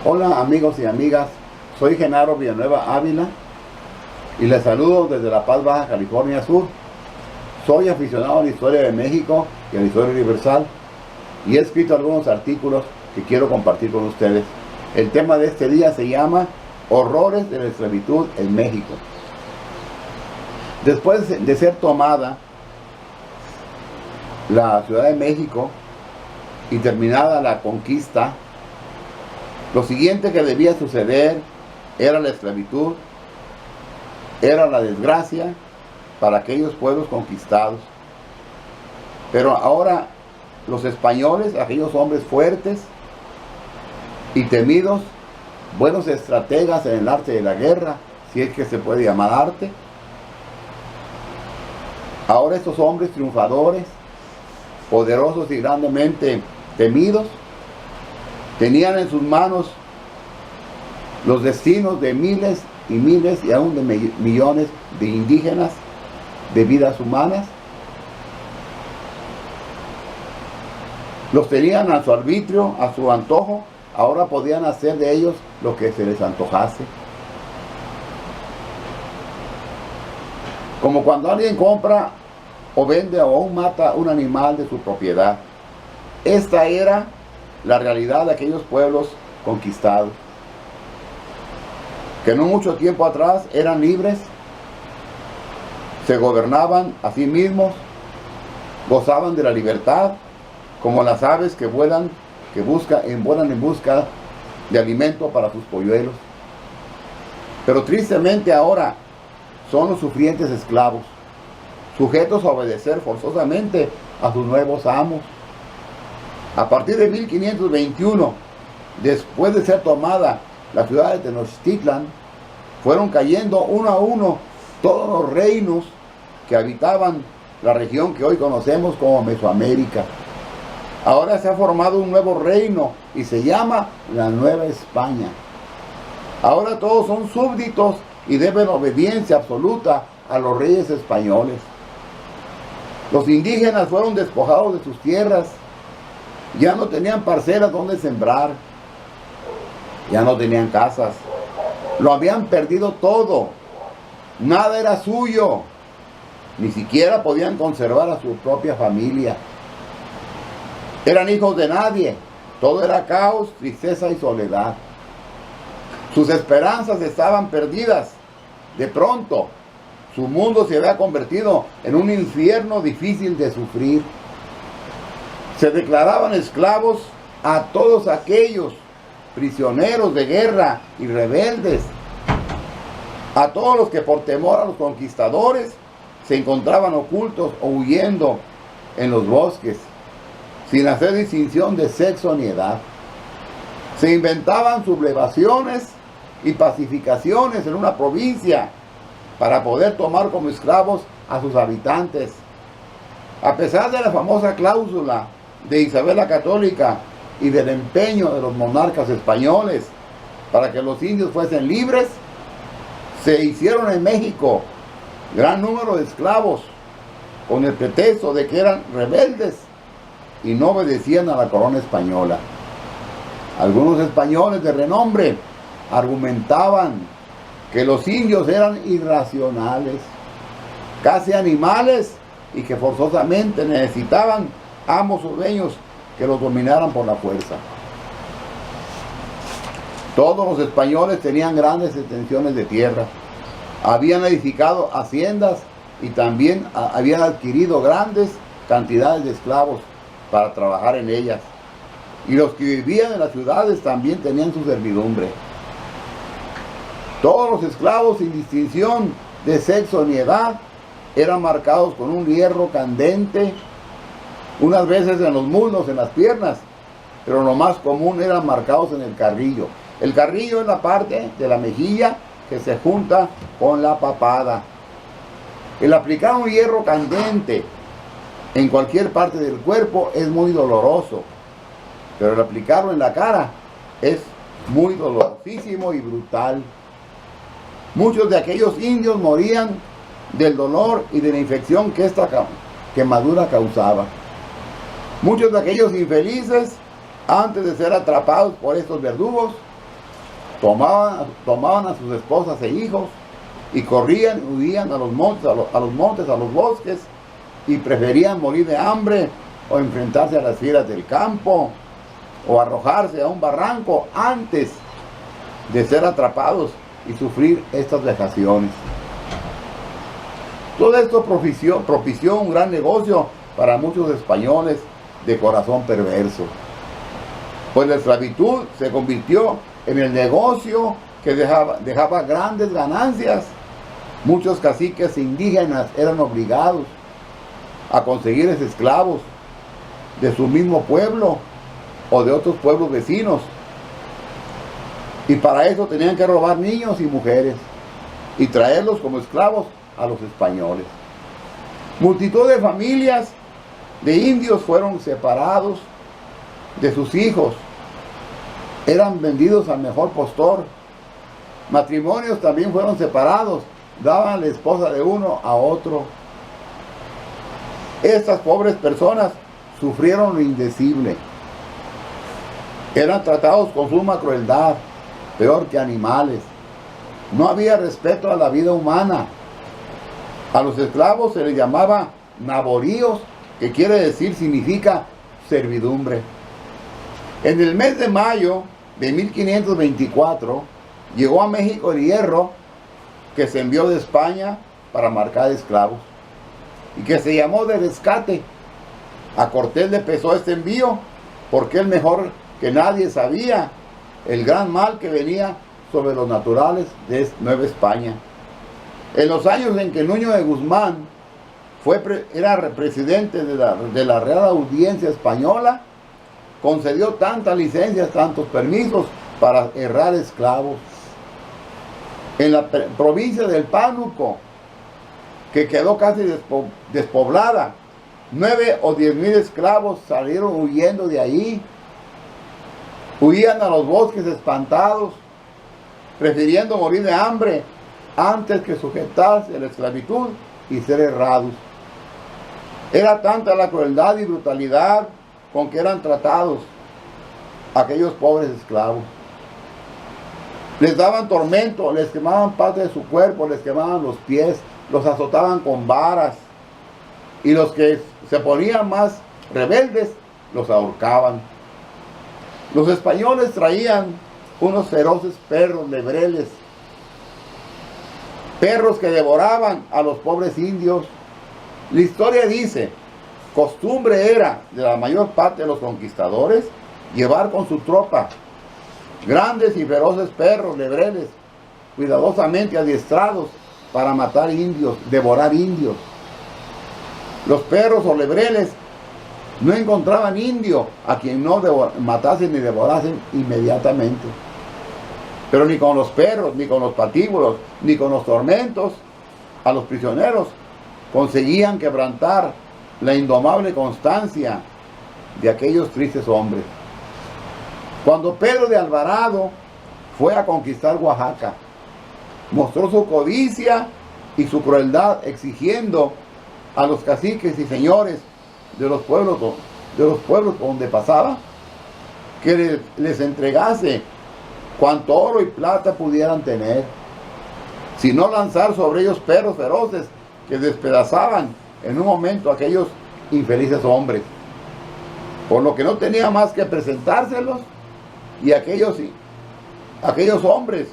Hola amigos y amigas, soy Genaro Villanueva Ávila y les saludo desde La Paz, Baja California Sur. Soy aficionado a la historia de México y a la historia universal y he escrito algunos artículos que quiero compartir con ustedes. El tema de este día se llama Horrores de la esclavitud en México. Después de ser tomada la Ciudad de México y terminada la conquista, lo siguiente que debía suceder era la esclavitud, era la desgracia para aquellos pueblos conquistados. Pero ahora los españoles, aquellos hombres fuertes y temidos, buenos estrategas en el arte de la guerra, si es que se puede llamar arte, ahora estos hombres triunfadores, poderosos y grandemente temidos, tenían en sus manos los destinos de miles y miles y aún de millones de indígenas, de vidas humanas. Los tenían a su arbitrio, a su antojo. Ahora podían hacer de ellos lo que se les antojase. Como cuando alguien compra o vende o aún mata un animal de su propiedad. Esta era la realidad de aquellos pueblos conquistados, que no mucho tiempo atrás eran libres, se gobernaban a sí mismos, gozaban de la libertad, como las aves que vuelan, vuelan en busca de alimento para sus polluelos. Pero tristemente ahora son los sufrientes esclavos, sujetos a obedecer forzosamente a sus nuevos amos. A partir de 1521, después de ser tomada la ciudad de Tenochtitlan, fueron cayendo uno a uno todos los reinos que habitaban la región que hoy conocemos como Mesoamérica. Ahora se ha formado un nuevo reino y se llama la Nueva España. Ahora todos son súbditos y deben obediencia absoluta a los reyes españoles. Los indígenas fueron despojados de sus tierras. Ya no tenían parcelas donde sembrar, ya no tenían casas, lo habían perdido todo, nada era suyo, ni siquiera podían conservar a su propia familia. Eran hijos de nadie, todo era caos, tristeza y soledad. Sus esperanzas estaban perdidas. De pronto, su mundo se había convertido en un infierno difícil de sufrir. Se declaraban esclavos a todos aquellos prisioneros de guerra y rebeldes, a todos los que por temor a los conquistadores se encontraban ocultos o huyendo en los bosques, sin hacer distinción de sexo ni edad. Se inventaban sublevaciones y pacificaciones en una provincia para poder tomar como esclavos a sus habitantes. A pesar de la famosa cláusula de Isabel la Católica y del empeño de los monarcas españoles para que los indios fuesen libres, se hicieron en México gran número de esclavos con el pretexto de que eran rebeldes y no obedecían a la corona española. Algunos españoles de renombre argumentaban que los indios eran irracionales, casi animales, y que forzosamente necesitaban amos o dueños que los dominaran por la fuerza. Todos los españoles tenían grandes extensiones de tierra, habían edificado haciendas y también habían adquirido grandes cantidades de esclavos para trabajar en ellas. Y los que vivían en las ciudades también tenían su servidumbre. Todos los esclavos, sin distinción de sexo ni edad, eran marcados con un hierro candente, unas veces en los muslos, en las piernas, pero lo más común eran marcados en el carrillo. El carrillo es la parte de la mejilla que se junta con la papada. El aplicar un hierro candente en cualquier parte del cuerpo es muy doloroso, pero el aplicarlo en la cara es muy dolorosísimo y brutal. Muchos de aquellos indios morían del dolor y de la infección que esta quemadura causaba. Muchos de aquellos infelices, antes de ser atrapados por estos verdugos, tomaban a sus esposas e hijos y corrían, huían a los montes, a los bosques, y preferían morir de hambre o enfrentarse a las fieras del campo o arrojarse a un barranco antes de ser atrapados y sufrir estas vejaciones. Todo esto propició un gran negocio para muchos españoles de corazón perverso, pues la esclavitud se convirtió en el negocio que dejaba grandes ganancias. Muchos caciques indígenas eran obligados a conseguir esclavos de su mismo pueblo o de otros pueblos vecinos, y para eso tenían que robar niños y mujeres y traerlos como esclavos a los españoles. Multitud de familias de indios fueron separados de sus hijos, eran vendidos al mejor postor. Matrimonios también fueron separados, daban la esposa de uno a otro. Estas pobres personas sufrieron lo indecible. Eran tratados con suma crueldad, peor que animales. No había respeto a la vida humana. A los esclavos se les llamaba naboríos, que significa servidumbre. En el mes de mayo de 1524 llegó a México el hierro que se envió de España para marcar esclavos y que se llamó de rescate. A Cortés le pesó este envío porque él mejor que nadie sabía el gran mal que venía sobre los naturales de Nueva España. En los años en que Nuño de Guzmán era presidente de la Real Audiencia Española, concedió tantas licencias, tantos permisos para herrar esclavos. En la provincia del Pánuco, que quedó casi despoblada, 9 o 10,000 esclavos salieron huyendo de ahí. Huían a los bosques espantados, prefiriendo morir de hambre antes que sujetarse a la esclavitud y ser herrados. Era tanta la crueldad y brutalidad con que eran tratados aquellos pobres esclavos. Les daban tormento, les quemaban parte de su cuerpo, les quemaban los pies, los azotaban con varas, y los que se ponían más rebeldes los ahorcaban. Los españoles traían unos feroces perros lebreles, perros que devoraban a los pobres indios. La historia dice, costumbre era de la mayor parte de los conquistadores llevar con su tropa grandes y feroces perros lebreles, cuidadosamente adiestrados para matar indios, devorar indios. Los perros o lebreles no encontraban indio a quien no matasen ni devorasen inmediatamente. Pero ni con los perros, ni con los patíbulos, ni con los tormentos a los prisioneros conseguían quebrantar la indomable constancia de aquellos tristes hombres. Cuando Pedro de Alvarado fue a conquistar Oaxaca, mostró su codicia y su crueldad, exigiendo a los caciques y señores de los pueblos donde pasaba que les entregase cuanto oro y plata pudieran tener, sino lanzar sobre ellos perros feroces que despedazaban en un momento a aquellos infelices hombres, por lo que no tenía más que presentárselos, y aquellos hombres,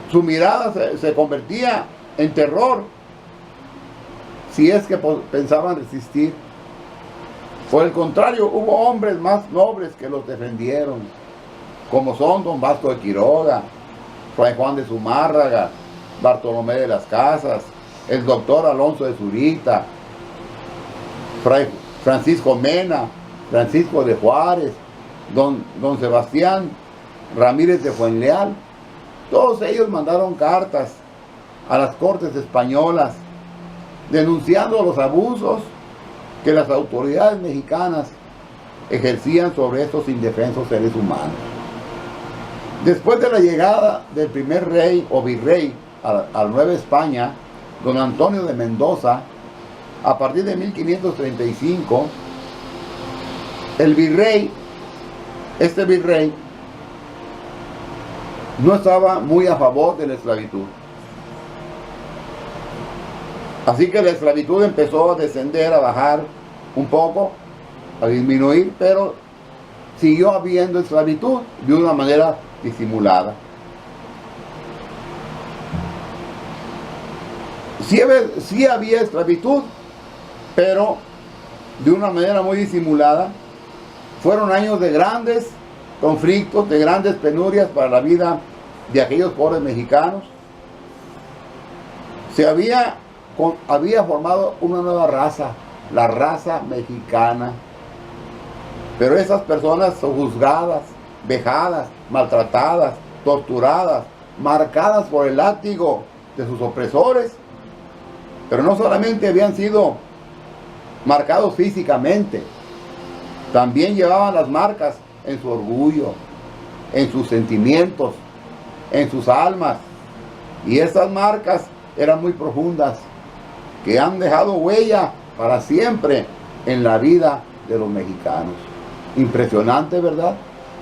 su mirada se convertía en terror si es que pensaban resistir. Por el contrario, hubo hombres más nobles que los defendieron, como son don Vasco de Quiroga, Fray Juan de Zumárraga, Bartolomé de las Casas, el doctor Alonso de Zurita, Fray Francisco Mena, Francisco de Juárez, don Sebastián Ramírez de Fuenleal. Todos ellos mandaron cartas a las cortes españolas denunciando los abusos que las autoridades mexicanas ejercían sobre estos indefensos seres humanos. Después de la llegada del primer rey o virrey a Nueva España, don Antonio de Mendoza, a partir de 1535, este virrey no estaba muy a favor de la esclavitud. Así que la esclavitud empezó a descender, a bajar un poco, a disminuir, pero siguió habiendo esclavitud de una manera disimulada. Sí había esclavitud, pero de una manera muy disimulada. Fueron años de grandes conflictos, de grandes penurias para la vida de aquellos pobres mexicanos. Se había formado una nueva raza, la raza mexicana. Pero esas personas son juzgadas, vejadas, maltratadas, torturadas, marcadas por el látigo de sus opresores. Pero no solamente habían sido marcados físicamente, también llevaban las marcas en su orgullo, en sus sentimientos, en sus almas. Y esas marcas eran muy profundas, que han dejado huella para siempre en la vida de los mexicanos. Impresionante, ¿verdad?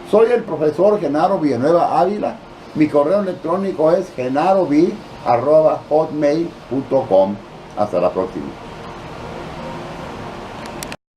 Soy el profesor Genaro Villanueva Ávila. Mi correo electrónico es genaro@hotmail.com. Hasta la próxima.